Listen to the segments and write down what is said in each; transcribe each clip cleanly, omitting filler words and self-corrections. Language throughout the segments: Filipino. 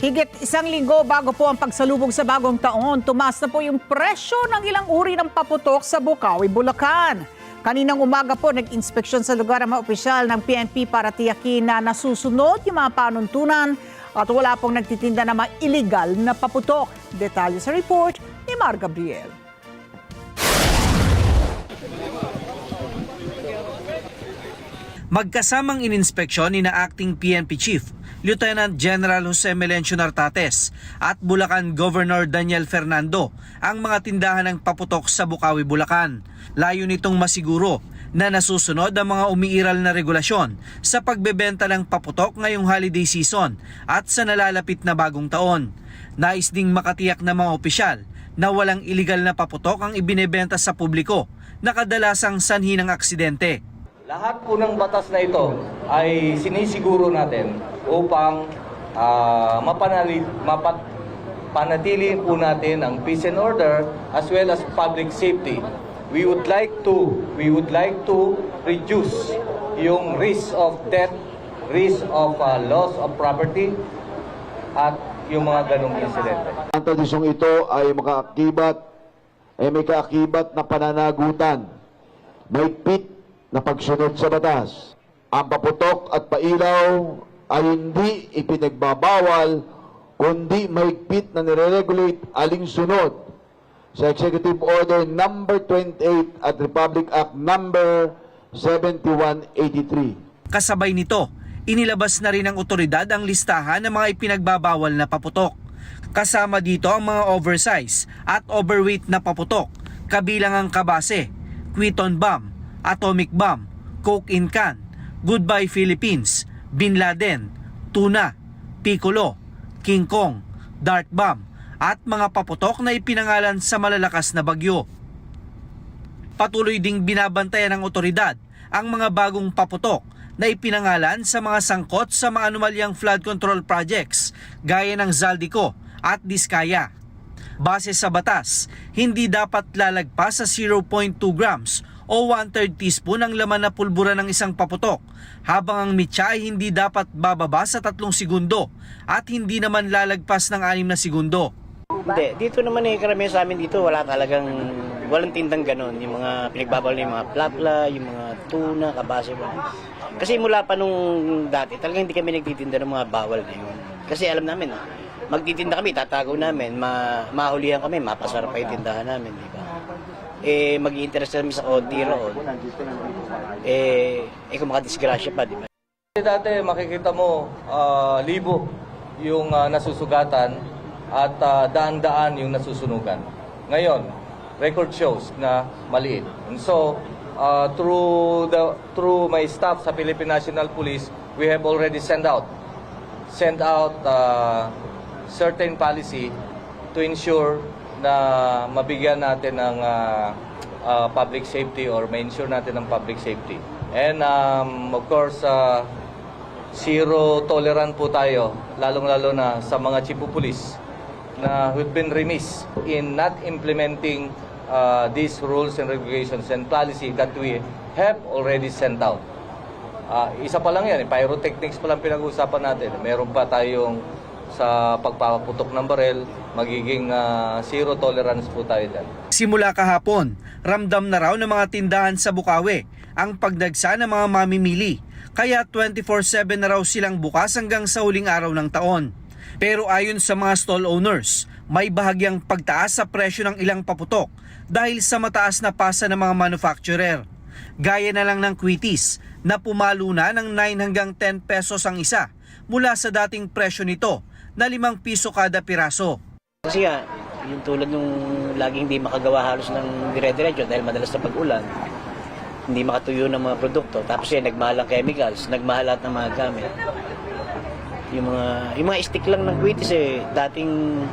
Higit isang linggo bago po ang pagsalubong sa bagong taon, tumaas na po yung presyo ng ilang uri ng paputok sa Bukawi, Bulacan. Kaninang umaga po, nag-inspeksyon sa lugar ang mga opisyal ng PNP para tiyakin na nasusunod yung mga panuntunan at wala pong nagtitinda ng mga illegal na paputok. Detalye sa report ni Mar Gabriel. Magkasamang ininspeksyon ni na Acting PNP Chief Lieutenant General Jose Melencio Nartates at Bulacan Governor Daniel Fernando ang mga tindahan ng paputok sa Bukawi, Bulacan. Layo nitong masiguro na nasusunod ang mga umiiral na regulasyon sa pagbebenta ng paputok ngayong holiday season at sa nalalapit na bagong taon. Nais ding makatiyak ng mga opisyal na walang iligal na paputok ang ibinebenta sa publiko na kadalasang sanhi ng aksidente. Lahat po ng batas na ito ay sinisiguro natin upang mapanatili po natin ang peace and order as well as public safety. We would like to reduce yung risk of death, risk of loss of property at yung mga ganong insidente. Ang tradisyong ito ay may kaakibat na pananagutan, may pit na pagsunod sa batas. Ang paputok at pailaw ay hindi ipinagbabawal kundi mahigpit na nire-regulate alinsunod sa Executive Order number 28 at Republic Act number 7183. Kasabay nito, inilabas na rin ng otoridad ang listahan ng mga ipinagbabawal na paputok. Kasama dito ang mga oversize at overweight na paputok, kabilang ang kabase, Quinton bomb, atomic bomb, coke in can, Goodbye Philippines, Bin Laden, tuna, piccolo, King Kong, dart bomb at mga paputok na ipinangalan sa malalakas na bagyo. Patuloy ding binabantayan ng otoridad ang mga bagong paputok na ipinangalan sa mga sangkot sa mga anomalyang flood control projects gaya ng Zaldico at Diskaya. Base sa batas, hindi dapat lalagpas sa 0.2 grams o 1/3 teaspoon ang laman na pulbura ng isang paputok, habang ang mitya ay hindi dapat bababa sa 3 segundo at hindi naman lalagpas ng 6 na segundo. Hindi, dito naman karamihan sa amin dito walang tindang ganon. Yung mga pinagbabawal na yung mga plapla, yung mga tuna, kabase ba. Kasi mula pa nung dati, talagang hindi kami nagtitinda ng mga bawal na yun. Kasi alam namin, magtitinda kami, tatago namin, mahulihan kami, mapasarap pa yung tindahan namin, di ba? Mag-i-interest kami sa konti roon. Kung makadisgrasya pa, di ba? Dati makikita mo libo yung nasusugatan at daan-daan yung nasusunugan. Ngayon, record shows na maliit. And so, through my staff sa Philippine National Police, we have already sent out certain policy to ensure na mabigyan natin ng public safety or ma-ensure natin ng public safety. And of course, zero tolerance po tayo, lalong-lalo na sa mga chief of police na who've been remiss in not implementing these rules and regulations and policy that we have already sent out. Isa pa lang yan, pyrotechnics pa lang pinag-uusapan natin. Meron pa tayong sa pagpapaputok ng barel, magiging zero tolerance po tayo dyan. Simula kahapon, ramdam na raw ng mga tindahan sa Bukawi ang pagdagsa ng mga mamimili, kaya 24/7 na raw silang bukas hanggang sa huling araw ng taon. Pero ayon sa mga stall owners, may bahagyang pagtaas sa presyo ng ilang paputok dahil sa mataas na pasa ng mga manufacturer. Gaya na lang ng Quitis na pumalo na ng 9 hanggang 10 pesos ang isa mula sa dating presyo nito na 5 piso kada piraso. Kasi yung tulad nung laging hindi makagawa halos ng dire-diretso dahil madalas na pag-ulan, hindi makatuyo ng mga produkto. Tapos nagmahal ang chemicals, nagmahal lahat ng mga gamit. Yung mga stick lang ng Quitis dating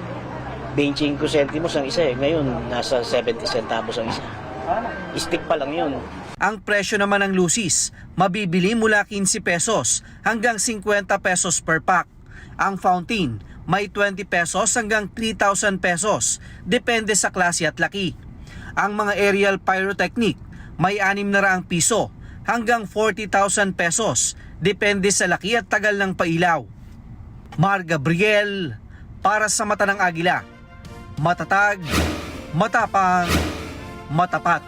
25 centimos ang isa ngayon nasa 70 centavos ang isa. Stick pa lang yun. Ang presyo naman ng lusis, mabibili mula 15 pesos hanggang 50 pesos per pack. Ang fountain, may 20 pesos hanggang 3,000 pesos, depende sa klase at laki. Ang mga aerial pyrotechnic, may 600 piso hanggang 40,000 pesos, depende sa laki at tagal ng pailaw. Mar Gabriel, para sa Mata ng Agila. Matatag, matapang, matapat.